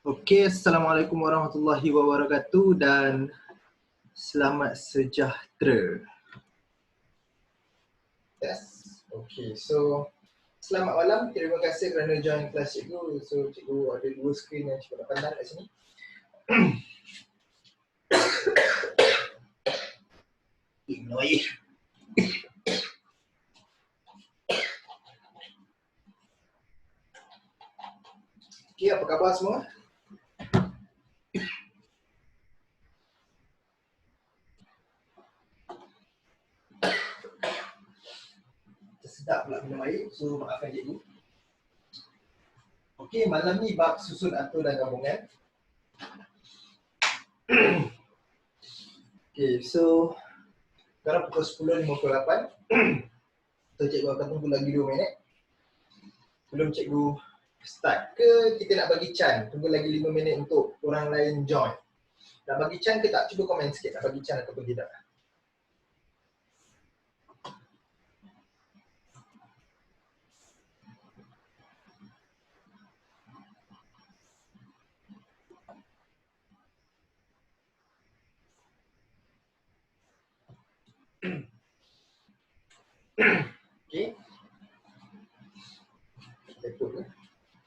Okey, Assalamualaikum warahmatullahi wabarakatuh dan selamat sejahtera. Yes. Okey, so selamat malam. Terima kasih kerana join kelas cikgu. So cikgu ada dua skrin yang cikgu nak pandang kat sini. Minum air. Okey, apa khabar semua? Sedap pula minum air, so maafkan cikgu. Okey, malam ni bab susun atur dan gabungan. Okey, so sekarang pukul 10.58. So cikgu akan tunggu lagi 2 minit sebelum cikgu start. Ke kita nak bagi can, tunggu lagi 5 minit untuk orang lain join. Nak bagi can ke tak? Cuba komen sikit nak bagi can ataupun tidak. Okay. Betul ke?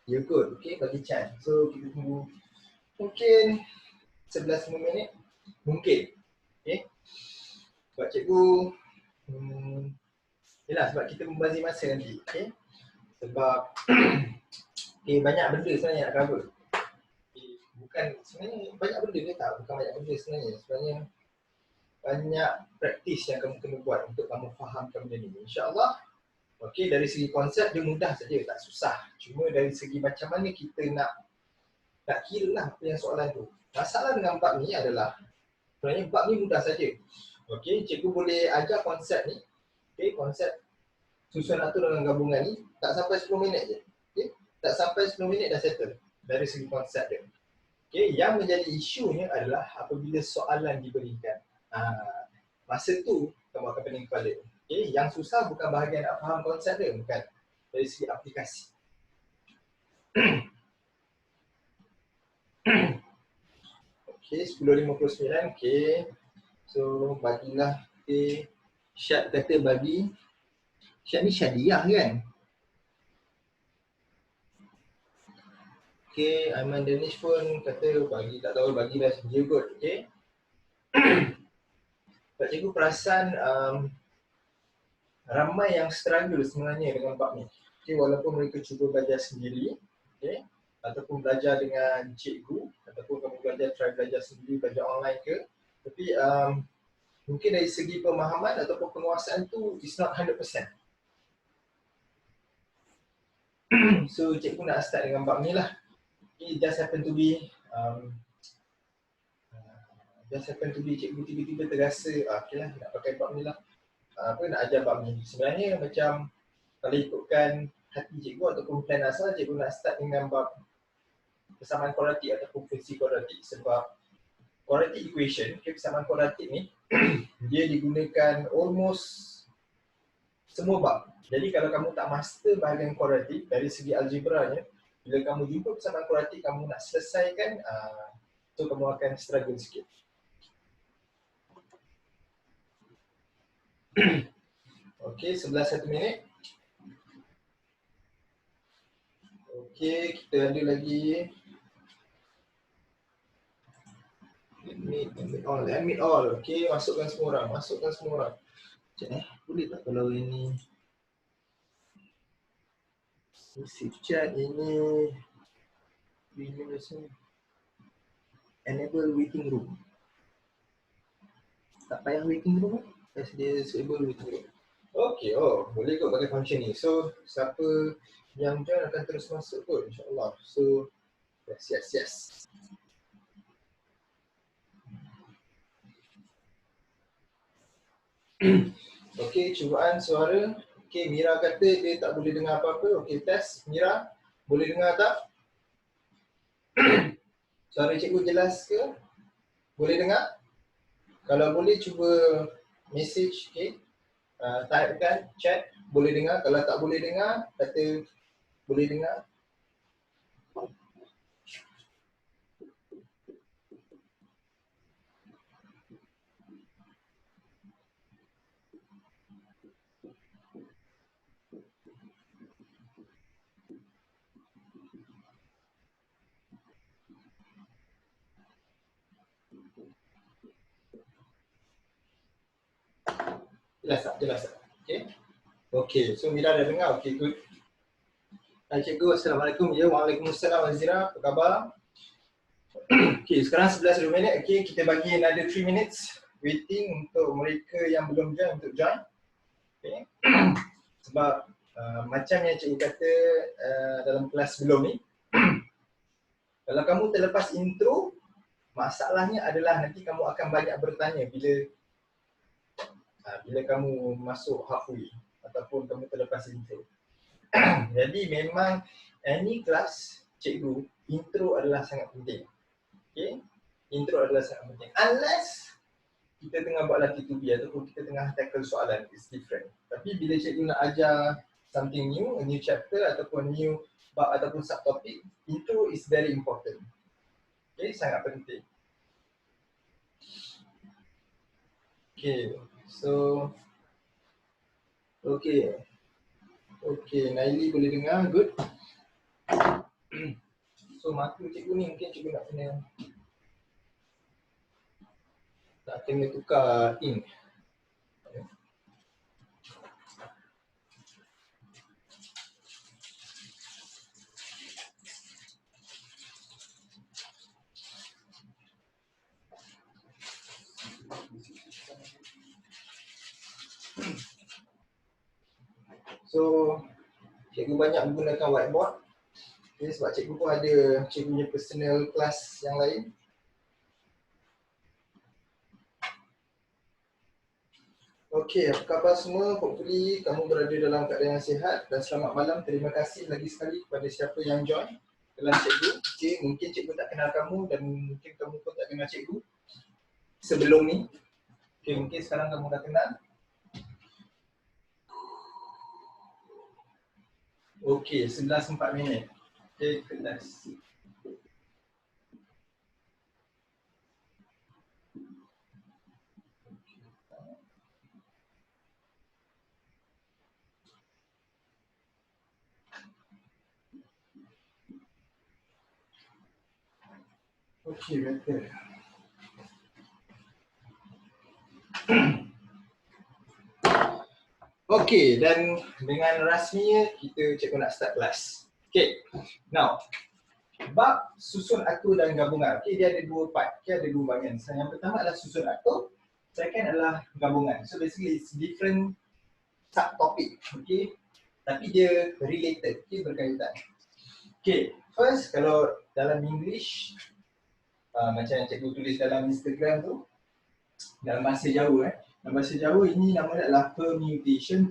Ya kot. Okay, bagi can. So kita tunggu mungkin 11 minit. Mungkin. Okay. Sebab cikgu yelah, sebab kita membazir masa nanti. Okay. Sebab okay, banyak benda sebenarnya nak cover. Okay. Bukan sebenarnya banyak benda ke tak? Bukan banyak benda sebenarnya. Sebenarnya banyak praktis yang kamu kena buat untuk kamu fahamkan benda ni. InsyaAllah. Okey, dari segi konsep dia mudah saja, tak susah. Cuma dari segi macam mana kita nak kira lah apa yang soalan tu. Masalah dengan bab ni adalah sebenarnya bab ni mudah saja. Okey, cikgu boleh ajar konsep ni. Okey, konsep susun atur dengan gabungan ni tak sampai 10 minit je. Okey, tak sampai 10 minit dah settle dari segi konsep dia. Okey, yang menjadi isunya adalah apabila soalan diberikan. Masa tu kamu akan pening kepala. Okay, yang susah bukan bahagian nak faham konsep dia, bukan. Dari segi aplikasi. Okay, 10.59. Okay. So, bagilah. Okay. Syad kata bagi. Syad ni Syadiah kan? Okay, Aiman Danish pun kata bagi, tak tahu bagilah dia kot. Okay. Pak cikgu perasan ramai yang struggle sebenarnya dengan bab ni. Okay, walaupun mereka cuba belajar sendiri, okay, ataupun belajar dengan cikgu, ataupun kamu try belajar sendiri, belajar online ke, tapi mungkin dari segi pemahaman ataupun penguasaan tu is not 100%. So cikgu nak start dengan bab ni lah. It just happen to be cikgu tiba-tiba terasa okay lah nak pakai bab ni lah. Nak ajar bab ni. Sebenarnya macam kalau ikutkan hati cikgu ataupun plan asal, cikgu nak start dengan bab persamaan kuadratik ataupun fungsi kuadratik. Sebab quadratic equation, persamaan kuadratik ni dia digunakan almost semua bab. Jadi kalau kamu tak master bahagian kuadratik dari segi algebranya, bila kamu jumpa persamaan kuadratik kamu nak selesaikan, so kamu akan struggle sikit. Okey, 11:01. Okey, kita ada lagi admit all. Okey, masukkan semua orang. Cek boleh tak kalau ini receive chat ini enable waiting room. Tak payah waiting room as dia disable waiting room. Okey, boleh kot pakai function ni. So, siapa yang join akan terus masuk kot insya-Allah. So, yes. Okey, cubaan suara. Okey, Mira kata dia tak boleh dengar apa-apa. Okey, test. Mira, boleh dengar tak? Suara cikgu jelas ke? Boleh dengar? Kalau boleh cuba message, okey. Typekan chat, boleh dengar. Kalau tak boleh dengar, kata boleh dengar. Jelas tak? Jelas tak? Okay. Okay, so Mira dah dengar? Okay, good. Hai cikgu, Assalamualaikum. Ya, Waalaikumsalam Azira, apa khabar? Okay, sekarang 11 minit. Okay, kita bagi another 3 minutes waiting untuk mereka yang belum join untuk join. Okay. Sebab macam yang cikgu kata dalam kelas sebelum ni, kalau kamu terlepas intro, masalahnya adalah nanti kamu akan banyak bertanya bila kamu masuk halfway ataupun kamu terlepas intro. Jadi memang any class cikgu, intro adalah sangat penting. Okay? Intro adalah sangat penting. Unless kita tengah buat lati to be ataupun kita tengah tackle soalan, it's different. Tapi bila cikgu nak ajar something new, a new chapter ataupun new bab ataupun subtopic, intro is very important. Okay, sangat penting. Okay, so okay, Naili boleh dengar, good. So mata cikgu ni mungkin cikgu nak kena tukar ink. So cikgu banyak menggunakan whiteboard. Okay, sebab cikgu pun ada cikgu punya personal class yang lain. Okey, apa khabar semua? Hopefully kamu berada dalam keadaan yang sihat dan selamat malam. Terima kasih lagi sekali kepada siapa yang join kelas cikgu. Okey, mungkin cikgu tak kenal kamu dan mungkin kamu pun tak kenal cikgu sebelum ni. Okey, mungkin sekarang kamu dah kenal. Okey, 11:04 minit. Okey, kelas. Okey, betul. Okey, dan dengan rasminya kita cikgu nak start kelas. Okey, now bab susun atur dan gabungan. Okey, dia ada dua part. Okey, ada dua bahagian. So, yang pertama adalah susun atur, second adalah gabungan. So basically it's different subtopic. Okey, tapi dia related, okey, berkaitan. Okey, first kalau dalam English macam yang cikgu tulis dalam Instagram tu, dalam bahasa Jawa dalam bahasa Jawa ini namanya adalah permutation,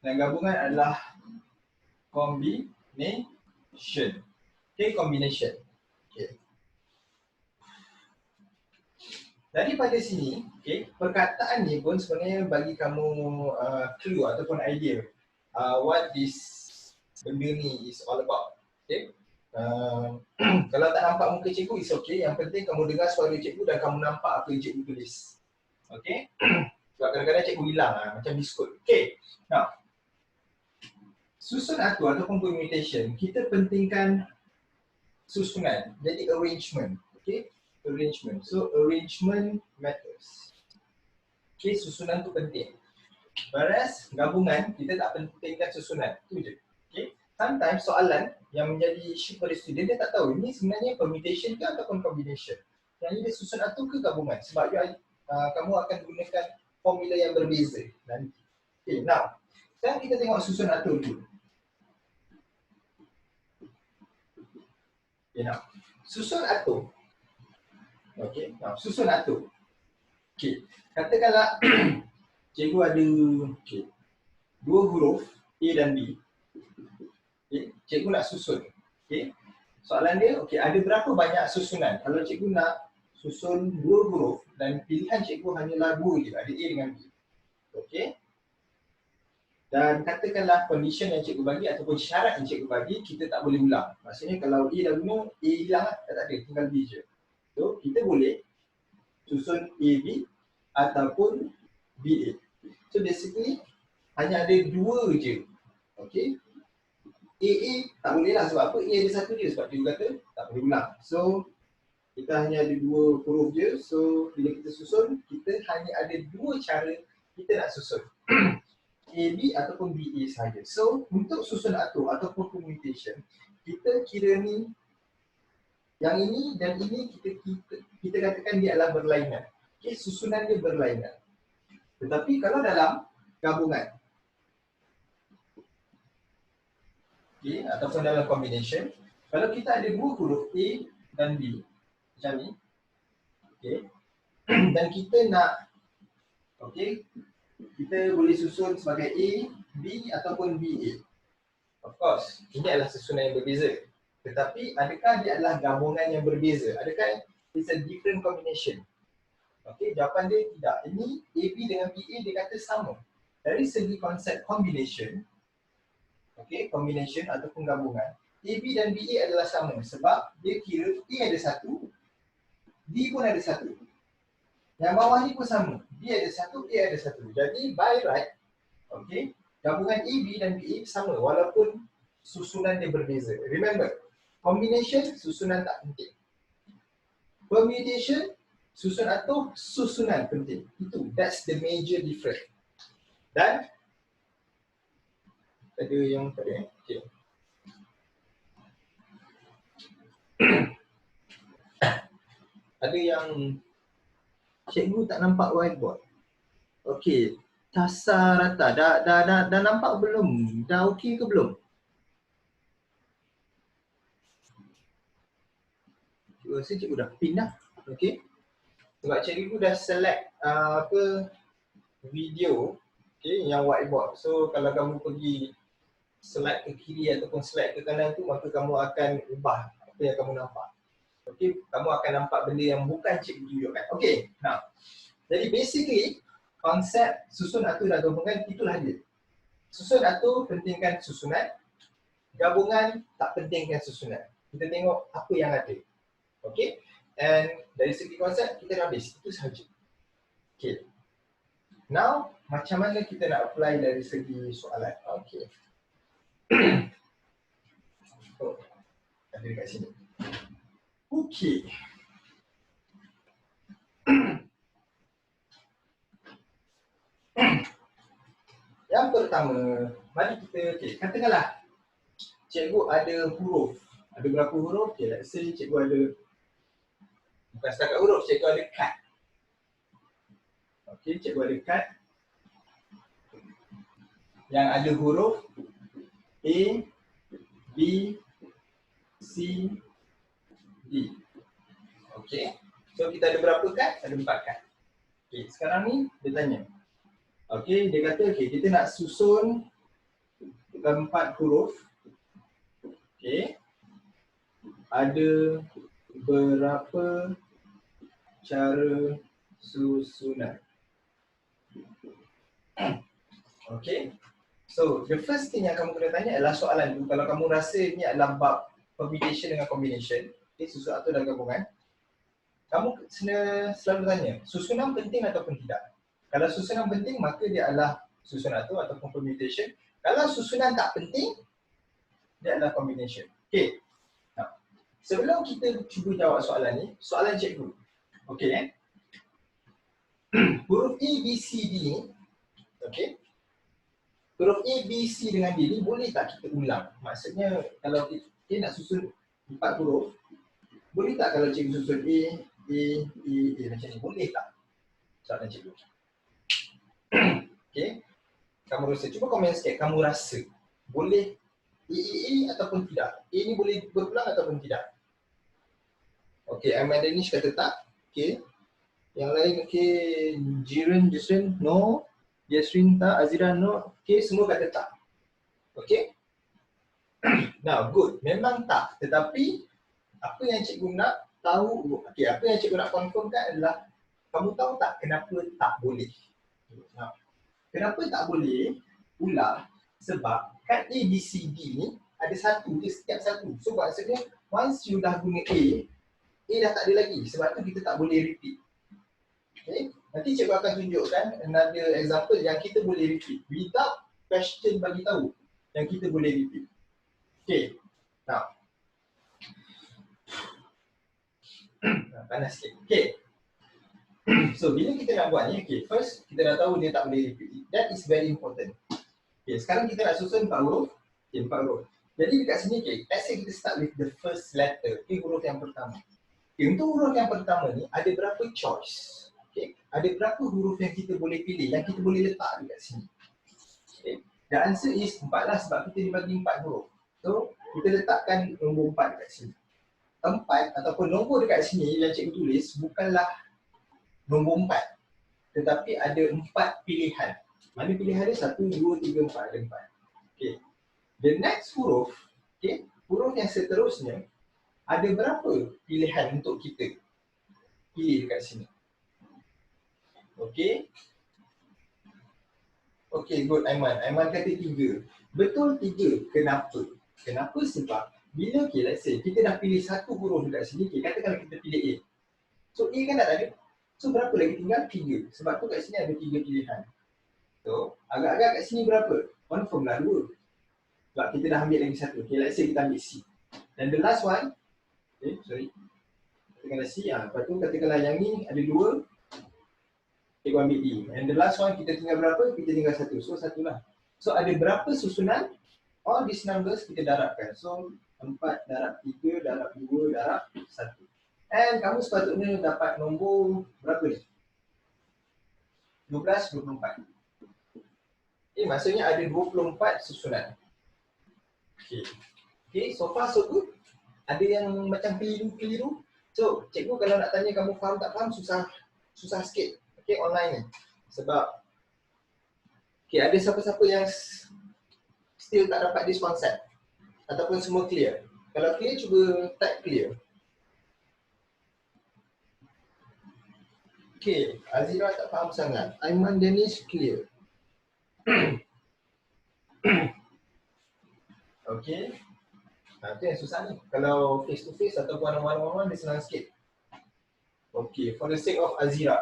dan gabungan adalah combination. Okay, combination. Okay. Daripada sini, okay, perkataan ni pun sebenarnya bagi kamu clue ataupun idea what this benda ni is all about. Okay. Kalau tak nampak muka cikgu, it's okay. Yang penting kamu dengar suara cikgu dan kamu nampak apa yang cikgu tulis. Okay. Sebab kadang-kadang cikgu hilang macam biskut. Okay. Now, susun atur ataupun permutation, kita pentingkan susunan. Jadi arrangement. Okay. Arrangement. So arrangement matters. Okay, susunan tu penting. Whereas gabungan, kita tak pentingkan susunan. Itu je. Okay. Sometimes soalan yang menjadi isu pada student, dia tak tahu ini sebenarnya permutation ke ataupun combination. Yang ini dia susun atur ke gabungan. Sebab kamu akan gunakan formula yang berbeza nanti. Okay, now sekarang kita tengok susun atur dulu. Okay, now susun atur. Okay, now susun atur. Okay, katakanlah cikgu ada dua huruf A dan B. Okay, cikgu nak susun. Okay. Soalan dia, okay, ada berapa banyak susunan? Kalau cikgu nak susun dua huruf dan pilihan cikgu hanyalah dua je, ada A dengan B. Okay. Dan katakanlah condition yang cikgu bagi ataupun syarat yang cikgu bagi, kita tak boleh ulang. Maksudnya kalau A dah guna, A hilang, tak ada, tinggal B je. So, kita boleh susun AB ataupun BA. So, basically, hanya ada dua je. Okay. AA tak boleh lah sebab apa? A ada satu je sebab dia kata tak boleh ulang. So Kita hanya ada dua huruf je, so bila kita susun, kita hanya ada dua cara kita nak susun. AB ataupun BA sahaja. So untuk susun atur ataupun permutation, kita kira ni yang ini dan ini kita katakan dia adalah berlainan. Okay, susunan dia berlainan. Tetapi kalau dalam gabungan, okay, ataupun dalam combination, kalau kita ada dua huruf A dan B macam ni, okay, dan kita nak, okay, kita boleh susun sebagai A, B ataupun BA. Of course, ini adalah susunan yang berbeza. Tetapi adakah dia adalah gabungan yang berbeza? Adakah it's a different combination? Okay, jawapan dia tidak. Ini AB dengan BA dia kata sama. Dari segi konsep combination, okay, combination ataupun gabungan, AB dan BA adalah sama sebab dia kira A ada satu, B pun ada satu. Yang bawah ni pun sama. B ada satu, A ada satu. Jadi by right, okay, gabungan AB dan BA sama walaupun susunan dia berbeza. Remember, combination susunan tak penting. Permutation susun atur susunan penting. That's the major difference. Dan ada yang tadi okay. Ada yang cikgu tak nampak whiteboard. Okey, Tasa Rata dah nampak belum? Dah okey ke belum? Cikgu rasa cikgu dah pin dah. Okey. Sebab cikgu dah select video, okey, yang whiteboard. So kalau kamu pergi slide ke kiri ataupun slide ke kanan tu, maka kamu akan ubah apa yang kamu nampak. Okey, kamu akan nampak benda yang bukan cikgu tunjukkan. Okey, now. Jadi basically, konsep susun atur dan gabungan itulah dia. Susun atur pentingkan susunan, gabungan tak pentingkan susunan. Kita tengok apa yang ada. Okey, and dari segi konsep kita dah habis, itu sahaja. Okey. Now, macam mana kita nak apply dari segi soalan? Okey. Oh, ada dekat sini. Okey. Yang pertama, mari kita, okay, katakanlah cikgu ada huruf. Ada berapa huruf? Okay, let's say cikgu ada, bukan setakat huruf, cikgu ada kad. Okay, cikgu ada kad yang ada huruf A, B, C, D. Okay, so kita ada berapa kad? Ada 4 kad. Okay, sekarang ni dia tanya. Okay, dia kata okay, kita nak susun 4 huruf. Okay, ada berapa cara susunan? Okay, so the first thing yang kamu kena tanya adalah soalan tu. Kalau kamu rasa ni adalah bab permutation dengan combination, okay, susun atur dan gabungan, kamu selalu tanya, susunan penting ataupun tidak? Kalau susunan penting, maka dia adalah susunan atur ataupun permutation. Kalau susunan tak penting, dia adalah combination. Okay. Nah, sebelum kita cuba jawab soalan ni, soalan cikgu. Okay. Huruf A, B, C, D ni, okay. Huruf A, B, C dengan D ni boleh tak kita ulang? Maksudnya kalau kita nak susun 4 huruf, boleh tak kalau cikgu susun A, macam ni? Boleh tak? Soalan cikgu. Okay. Kamu rasa, cuba komen sikit, kamu rasa boleh A ataupun tidak? A ni boleh berulang ataupun tidak? Okay, Ahmad Danish kata tak. Okay. Yang lain, okay, Jiren, Jusrin, no. Yasrin tak, Azira no. Okay, semua kata tak. Okay. Now, good. Memang tak. Tetapi, apa yang cikgu nak tahu, okay, apa yang cikgu nak confirmkan adalah, kamu tahu tak kenapa tak boleh? Now, kenapa tak boleh ulang? Sebab kad A, B, C, D ni ada satu je setiap satu. So maksudnya once you dah guna A dah tak ada lagi. Sebab tu kita tak boleh repeat. Okay. Nanti cikgu akan tunjukkan another example yang kita boleh repeat without question bagi tahu yang kita boleh repeat. Okay. Now. panas sikit. Okay. So bila kita nak buat ni, okay, first kita dah tahu dia tak boleh repeat. That is very important. Okay, sekarang kita nak susun 4 huruf. Okay, 4 huruf. Jadi dekat sini, okay, let's say kita start with the first letter. Okay, huruf yang pertama. Okay, untuk huruf yang pertama ni, ada berapa choice? Okay, ada berapa huruf yang kita boleh pilih, yang kita boleh letak dekat sini? Okay, the answer is 4 lah sebab kita dibagi 4 huruf. So, kita letakkan nombor 4 dekat sini. 4 ataupun nombor dekat sini yang cikgu tulis bukanlah nombor 4. Tetapi ada 4 pilihan. Mana pilihan dia? 1, 2, 3, 4. Ada 4. Okay. The next huruf, okay, huruf yang seterusnya, ada berapa pilihan untuk kita pilih dekat sini? Okay. Okay, good Aiman. Aiman kata 3. Betul 3. Kenapa? Kenapa? Sebab bila, okay, let's say, kita dah pilih satu huruf dekat sini, okay, katakanlah kita pilih A. So, A kan dah ada. So, berapa lagi tinggal? 3. Sebab tu kat sini ada 3 pilihan. So, agak-agak kat sini berapa? Confirm lah 2. Sebab kita dah ambil lagi satu. Okay, let's say kita ambil C. Dan the last one, okay, sorry. Katakanlah C, lepas tu katakanlah yang ni ada 2. Kita ambil D. And the last one, kita tinggal berapa? Kita tinggal 1. So, 1 lah. So, ada berapa susunan? All these numbers kita darabkan. So, 4 darab 3, darab 2, darab 1. And kamu sepatutnya dapat nombor berapa ni? 12, 24. Okay, maksudnya ada 24 susunan. Okay. Okay, so far so good. Ada yang macam keliru-keliru. So, cikgu kalau nak tanya kamu faham tak faham, susah sikit. Okay, online ni. Sebab, okay, ada siapa-siapa yang still tak dapat this concept. Ataupun semua clear. Kalau clear, cuba type clear. Okay, Azira tak faham sangat. Aiman Dennis clear. Okay. Itu yang susah ni. Kalau face to face ataupun one-on-one dia senang sikit. Okay, for the sake of Azira.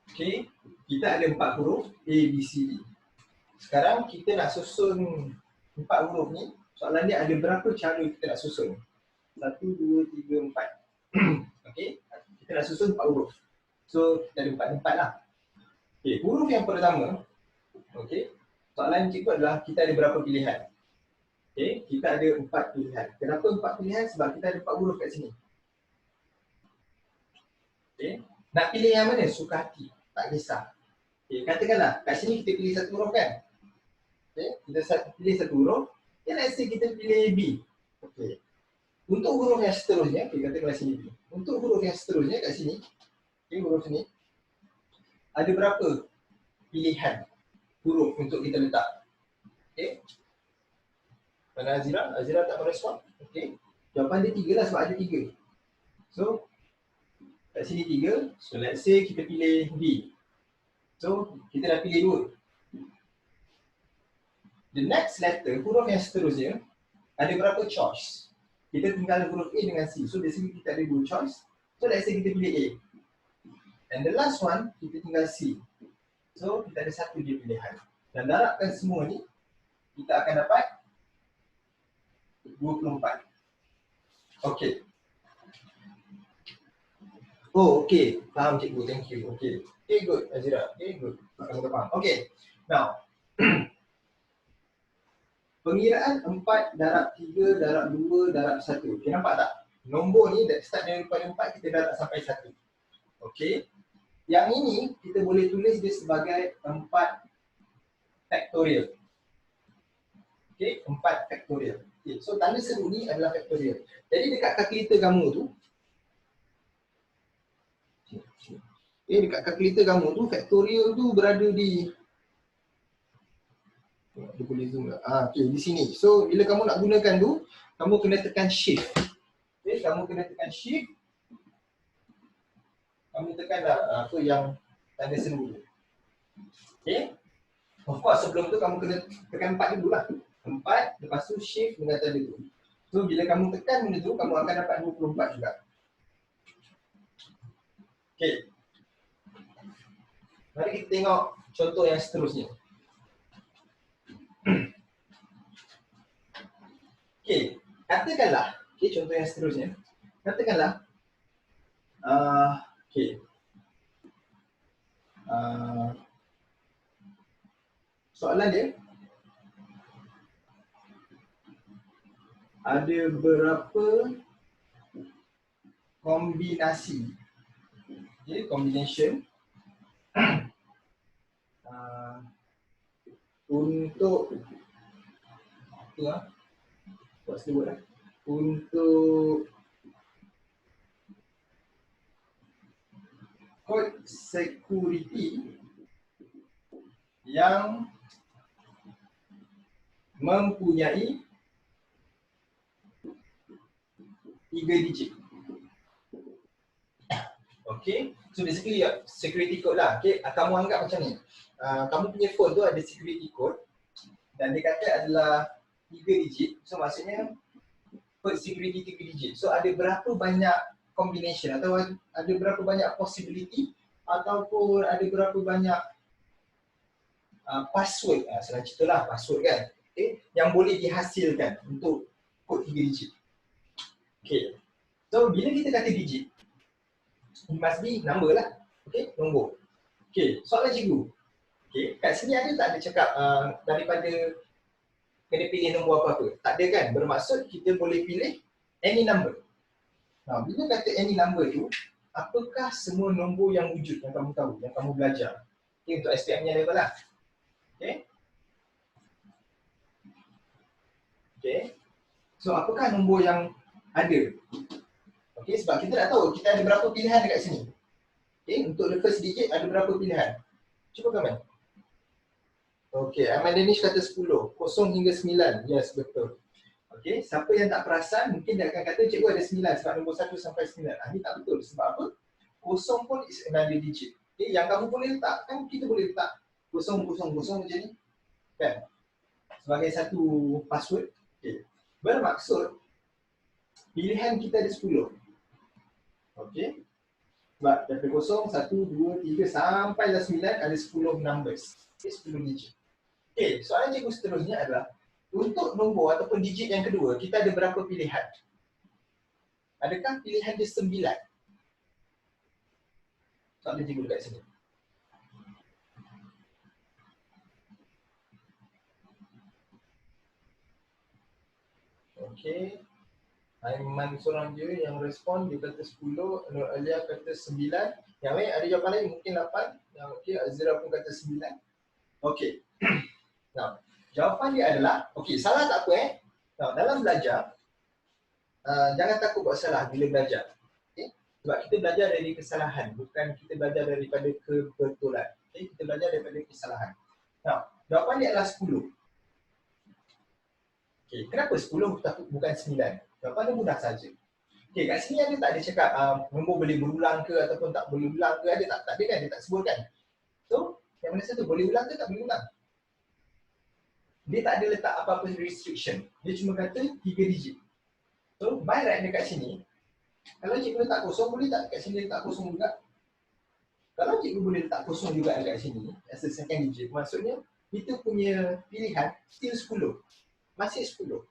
Okay, kita ada 4 huruf A, B, C, D. Sekarang kita nak susun 4 huruf ni. Soalan dia ada berapa cara kita nak susun? 1, 2, 3, 4. Okay, kita nak susun 4 huruf. So, kita ada 4 lah. Okay, huruf yang pertama. Okay, soalan cikgu adalah kita ada berapa pilihan? Okay, kita ada 4 pilihan. Kenapa 4 pilihan? Sebab kita ada 4 huruf kat sini. Okay, nak pilih yang mana? Suka hati. Tak kisah. Okay, katakanlah kat sini kita pilih satu huruf kan? Okay, kita pilih satu huruf. Okay, let's say kita pilih B. Okay. Untuk huruf yang seterusnya, okay, katakanlah sini B. Untuk huruf yang seterusnya kat sini, okay, huruf sini, ada berapa pilihan huruf untuk kita letak? Okay. Mana Azira? Azira tak merespon? Okay. Jawapan dia 3 lah sebab ada 3. So, kat sini 3. So, let's say kita pilih B. So, kita dah pilih 2. The next letter, huruf yang seterusnya, ada berapa choice? Kita tinggal huruf A dengan C. So, dari sini kita ada 2 choice. So, let's say kita pilih A. And the last one, kita tinggal C. So, kita ada 1 je pilihan. Dan darabkan semua ni, kita akan dapat 24. Okay. Oh, okay. Faham cikgu. Thank you. Okay. Okay, good. Azira. Okay, good. Kamu faham. Okay. Now, pengiraan 4 darab 3 darab 2 darab 1. Okay, nampak tak? Nombor ni start daripada 4 kita darab sampai 1. Okay. Yang ini kita boleh tulis dia sebagai 4 factorial. Okay, 4 factorial. Okay, so tanda seru ni adalah factorial. Jadi dekat kalkulator kamu tu, dekat kalkulator kamu tu, factorial tu berada di, dia boleh zoom lah. Okay, di sini. So bila kamu nak gunakan tu, kamu kena tekan shift. Okay, kamu kena tekan shift. Kamu tekan apa yang tanda seru tu. Okay. Of course sebelum tu kamu kena tekan 4 dulu lah. 4, lepas tu shift dengan tanda tu. So bila kamu tekan benda tu, kamu akan dapat 24 juga. Okay. Mari kita tengok contoh yang seterusnya. Okay, katakanlah Okay, contoh yang seterusnya. Katakanlah, okay. Soalan dia, ada berapa kombinasi, okay, combination untuk what's the word, untuk code security yang mempunyai 3 digit. Okay, so basically security code lah. Okay, kamu anggap macam ni. Kamu punya phone tu ada security code dan dia kata adalah 3 digit. So maksudnya code security 3 digit. So ada berapa banyak combination atau ada berapa banyak possibility ataupun ada berapa banyak password, senang cerita lah password kan, okay, yang boleh dihasilkan untuk kod 3 digit. Okay, so bila kita kata digit, it must be number lah, okay, nombor. Okay, soalan cikgu, okay, kat sini ada tak ada cakap daripada kena pilih nombor apa-apa? Tak ada kan, bermaksud kita boleh pilih any number. Nah, bila kata any number tu, apakah semua nombor yang wujud yang kamu tahu, yang kamu belajar? Okay, untuk SPM-nya level lah. Okay. Okay. So apakah nombor yang ada? Okay, sebab kita nak tahu kita ada berapa pilihan dekat sini. Okay, untuk the first digit ada berapa pilihan? Cuba komen. Okay, Ahmad Danish kata 10, 0 hingga 9. Yes, betul. Okay, siapa yang tak perasan mungkin dia akan kata cikgu ada 9 sebab nombor 1 sampai 9. Ini tak betul. Sebab apa? 0 pun is another digit. Okay, yang kamu boleh letak, kan kita boleh letak 0, 0, 0 macam ni. Kan? Sebagai satu password. Okay. Bermaksud pilihan kita ada 10. Okay. Sebab daripada 0, 1, 2, 3 sampai 9 ada 10 numbers. Okay, 10 digit. Okay, soalan cikgu seterusnya adalah untuk nombor ataupun digit yang kedua, kita ada berapa pilihan? Adakah pilihan dia 9? Soalan cikgu dekat sini. Okay. Aiman seorang je yang respon, dia kata 10, Nur Alia kata 9. Yang lain ada jawapan lain mungkin 8. Yang okey, Azira pun kata 9. Okey. Nah, jawapan dia adalah, okey, salah tak apa Nah, dalam belajar jangan takut buat salah bila belajar. Okey? Sebab kita belajar dari kesalahan, bukan kita belajar daripada kebetulan. Okey, kita belajar daripada kesalahan. Nah, jawapan dia adalah 10. Okey, kenapa 10 bukan 9? Jawapan dia mudah saja. Okey, kat sini ada tak ada cakap nombor boleh berulang ke ataupun tak boleh ulang ke? Ada tak? Tak ada kan? Dia tak sebutkan. So, yang mana satu boleh ulang ke tak boleh ulang? Dia tak ada letak apa-apa restriction. Dia cuma kata 3 digit. So, by right dekat sini, kalau cikgu letak kosong, boleh tak dekat sini letak kosong juga? Kalau cikgu boleh letak kosong juga dekat sini, as a second digit, maksudnya kita punya pilihan still 10. Masih 10.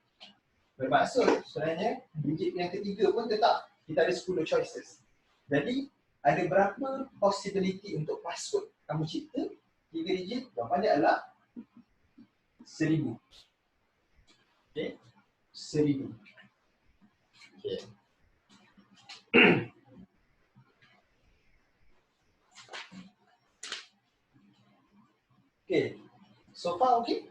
Bermaksud sebenarnya digit yang ketiga pun tetap kita ada 10 choices. Jadi ada berapa possibility untuk password kamu cipta 3 digit? Jawapan dia adalah 1000. Okay, 1000. Okay. Okay, so far okay?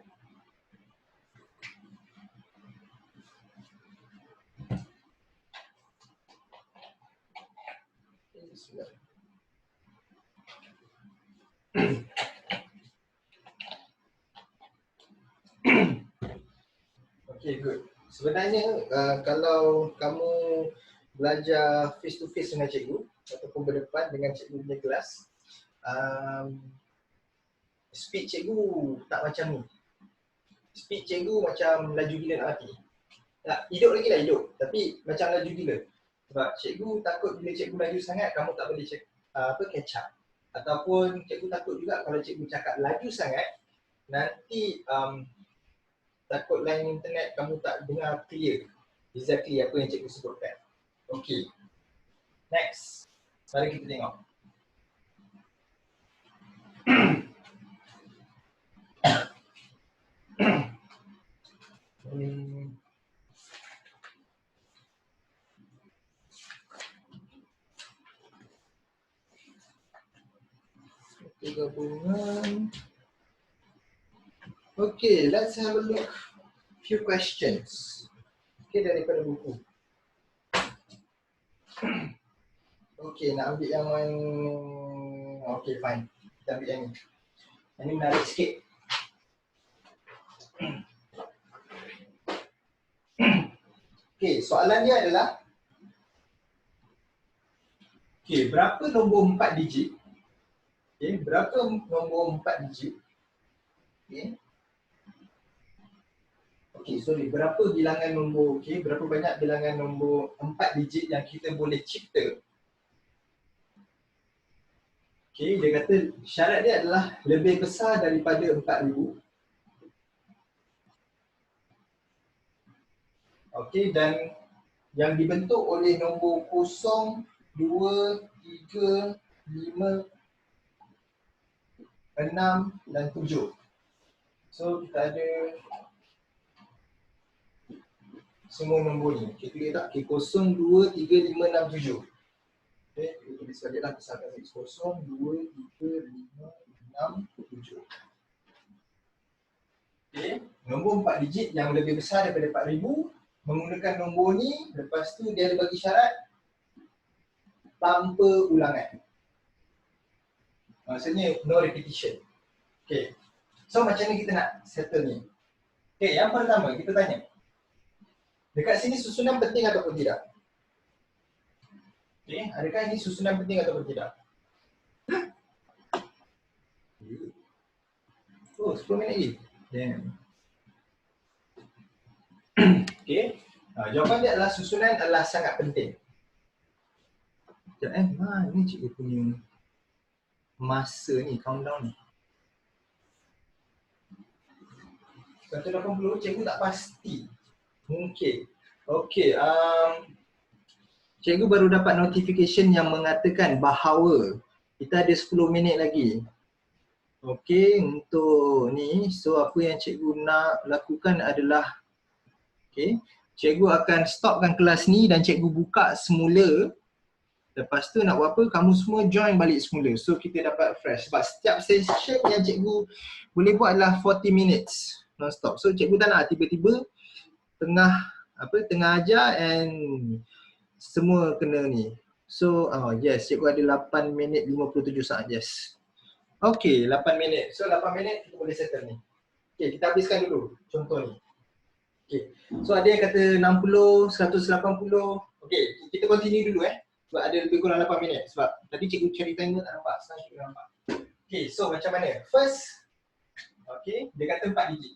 Okay, good. Sebenarnya kalau kamu belajar face to face dengan cikgu ataupun berdepan dengan cikgu punya kelas, speed cikgu tak macam ni. Speed cikgu macam laju gila nak mati. Tak, hidup lagi lah hidup, tapi macam laju gila. Sebab cikgu takut bila cikgu laju sangat, kamu tak boleh catch up. Ataupun cikgu takut juga kalau cikgu cakap laju sangat, nanti takut line internet kamu tak dengar clear. exactly apa yang cikgu sebutkan. Okay. Next. Mari kita tengok. Gabungan. Okay, let's have a look. Few questions. Okay, daripada buku. Okay, nak ambil yang mana? Okay, fine. Kita ambil yang ni. Yang ni menarik sikit. Okay, soalan dia adalah okay, berapa nombor 4 digit? Okay, berapa nombor 4 digit? Okay. Okay, sorry, berapa bilangan nombor, okay, berapa banyak bilangan nombor 4 digit yang kita boleh cipta? Okay, dia kata syarat dia adalah lebih besar daripada 4,000. Okay, dan yang dibentuk oleh nombor 0, 2, 3, 5, 6 dan 7. So kita ada semua nombor ni. Kita lihat tak? Okay, 0, 2, 3, 5, 6, 7. Okay, kita tulis balik lah besarkan 0, 2, 3, 5, 6, 7. Okay, nombor 4 digit yang lebih besar daripada 4,000 menggunakan nombor ni, lepas tu dia ada bagi syarat tanpa ulangan. Maksudnya no repetition. Okay, so macam ni kita nak settle ni. Okay, yang pertama kita tanya, dekat sini susunan penting ataupun tidak? Okay, adakah ini susunan penting ataupun tidak? Oh, 10 minit lagi. Damn. Okay, jawapan dia adalah susunan adalah sangat penting. Sekejap ni cikgu punya masa ni, countdown ni. 180, cikgu tak pasti. Mungkin. Okay, cikgu baru dapat notification yang mengatakan bahawa kita ada 10 minit lagi. Okay, untuk ni, so apa yang cikgu nak lakukan adalah, okay, cikgu akan stopkan kelas ni dan cikgu buka semula. Lepas tu nak buat apa? Kamu semua join balik semula. So kita dapat fresh. Sebab setiap session yang cikgu boleh buat adalah 40 minutes non-stop. So cikgu tak nak tiba-tiba tengah ajar and semua kena ni. So yes, cikgu ada 8 minit 57 saat. Yes. Okay, 8 minit. So 8 minit kita boleh settle ni. Okay, kita habiskan dulu contoh ni. Okay, so ada yang kata 60, 180. Okay, kita continue dulu sebab ada lebih kurang 8 minit. Sebab tadi cikgu cari timer tak nampak, sekarang cikgu nampak. Okay, so macam mana? First, okay, dia kata 4 digit.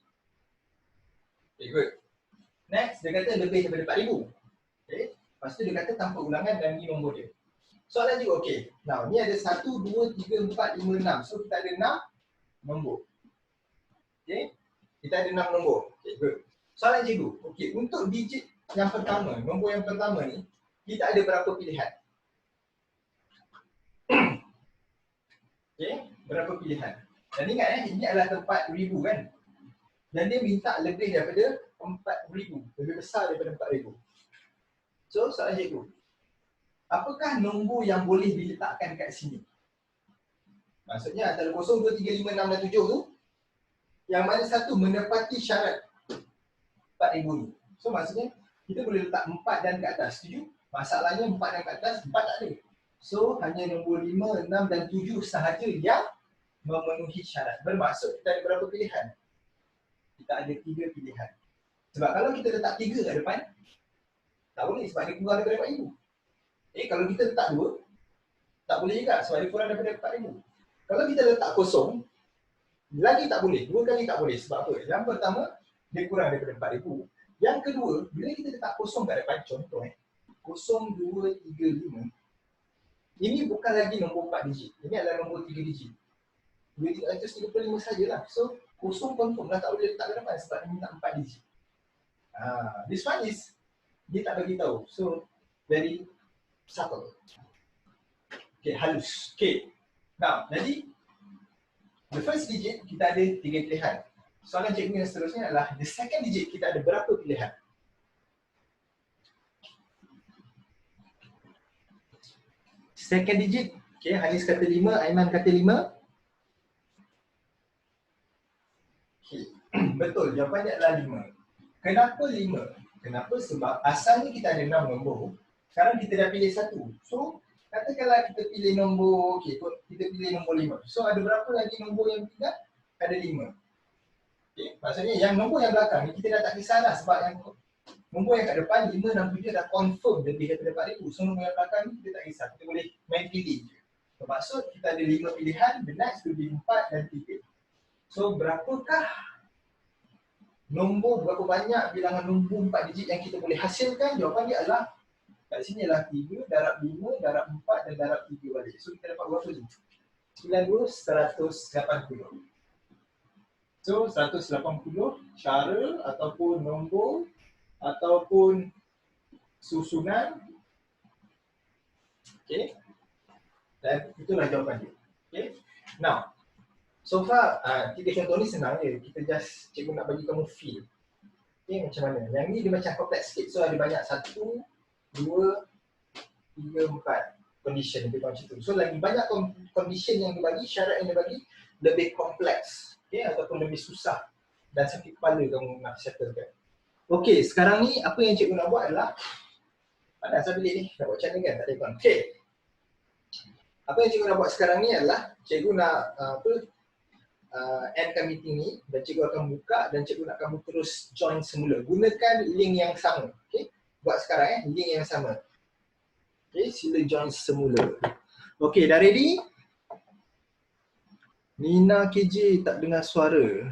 Okay, good. Next, dia kata lebih daripada 4,000. Okay, lepas tu dia kata tanpa ulangan dan ni nombor dia. Soalan juga okay. Now, ni ada 1, 2, 3, 4, 5, 6. So kita ada 6 nombor. Okay, kita ada 6 nombor. Okay, good. Soalan cikgu, okay, untuk digit yang pertama, nombor yang pertama ni, kita ada berapa pilihan? Okay, berapa pilihan? Dan ingat ini adalah tempat 1000 kan? Dan dia minta lebih daripada 4,000, lebih besar daripada 4,000. So, soalan cikgu, apakah nombor yang boleh diletakkan kat sini? Maksudnya antara 0, 2, 3, 5, 6 dan 7 tu, yang mana satu menepati syarat 4,000 ni. So maksudnya kita boleh letak 4 dan ke atas. Setuju? Masalahnya 4 dan ke atas, 4 tak ada. So hanya nombor 5, 6 dan 7 sahaja yang memenuhi syarat. Bermaksud kita ada berapa pilihan? Kita ada 3 pilihan. Sebab kalau kita letak 3 kat depan, tak boleh sebab dia kurang daripada 4,000. Kalau kita letak 2, tak boleh juga sebab dia kurang daripada 4,000. Kalau kita letak 0, lagi tak boleh. 2 kali tak boleh. Sebab apa? Yang pertama, dia kurang daripada 4,000. Yang kedua, bila kita letak 0 kat depan, contoh 0, 2, 3, 5. Ini bukan lagi nombor 4 digit. Ini adalah nombor 3 digit. 2,335 sajalah. So, 0 confirm lah tak boleh letak kat depan sebab dia minta 4 digit. This one is dia tak bagi tahu. So very subtle. Okay, halus. Okay. Now, jadi the first digit kita ada 3 pilihan. Soalan cikgu yang seterusnya adalah the second digit kita ada berapa pilihan? Second digit, okay, Hanis kata 5, Aiman kata 5. Okay. Betul, jawapannya adalah 5. Kenapa 5? Kenapa? Sebab asalnya kita ada 6 nombor. Sekarang kita dah pilih 1. So, katakanlah kita pilih nombor, okay, kita pilih nombor 5. So, ada berapa lagi nombor yang tidak? Ada 5. Okay. Maksudnya yang nombor yang belakang ni kita dah tak kisahlah sebab yang nombor yang kat depan 5, 6, 7 dah confirm lebih daripada 4,000. So, nombor yang belakang ni kita tak kisah. Kita boleh main pilih je. Bermaksud kita ada 5 pilihan, the next will be 4 dan 3. So, berapakah nombor, berapa banyak bilangan nombor 4 digit yang kita boleh hasilkan? Jawapan dia adalah kat sini adalah 3, darab 5, darab 4 dan darab 3 balik. So kita dapat berapa ni? 92, 180. So 180 cara ataupun nombor ataupun susunan. Okay. Dan itulah jawapan dia. Okay. Now, so far, 3 contoh ni senang je. Kita just, cikgu nak bagi kamu feel. Okay, macam mana? Yang ni dia macam kompleks sikit. So ada banyak 1, 2, 3, 4 condition lebih macam tu. So lagi banyak condition yang dia bagi, syarat yang dia bagi lebih kompleks, okay, ataupun lebih susah dan sakit kepala kamu nak settlekan. Okay, sekarang ni apa yang cikgu nak buat adalah panas saya bilik ni, nak buat macam ni kan, tak ada ikon. Okay, apa yang cikgu nak buat sekarang ni adalah cikgu nak endkan meeting ni dan cikgu akan buka dan cikgu nak kamu terus join semula. Gunakan link yang sama. Okay, buat sekarang link yang sama. Okay, sila join semula. Okay, dah ready? Nina KJ tak dengar suara.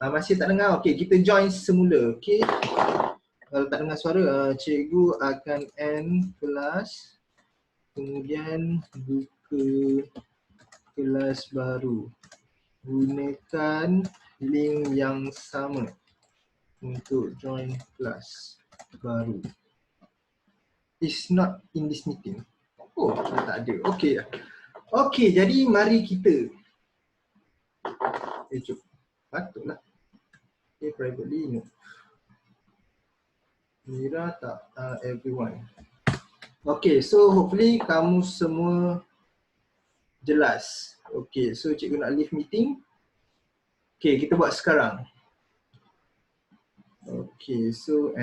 Masih tak dengar? Okay, kita join semula. Okay, kalau tak dengar suara, cikgu akan end kelas. Kemudian buka kelas baru. Gunakan link yang sama untuk join kelas baru. It's not in this meeting. Oh, tak ada. Okay. Okay, jadi mari kita. Cuba. Patutlah. Okay, privately no. Mira tak everyone. Okay, so hopefully kamu semua jelas. Okay, so cikgu nak leave meeting. Okay, kita buat sekarang. Okay, so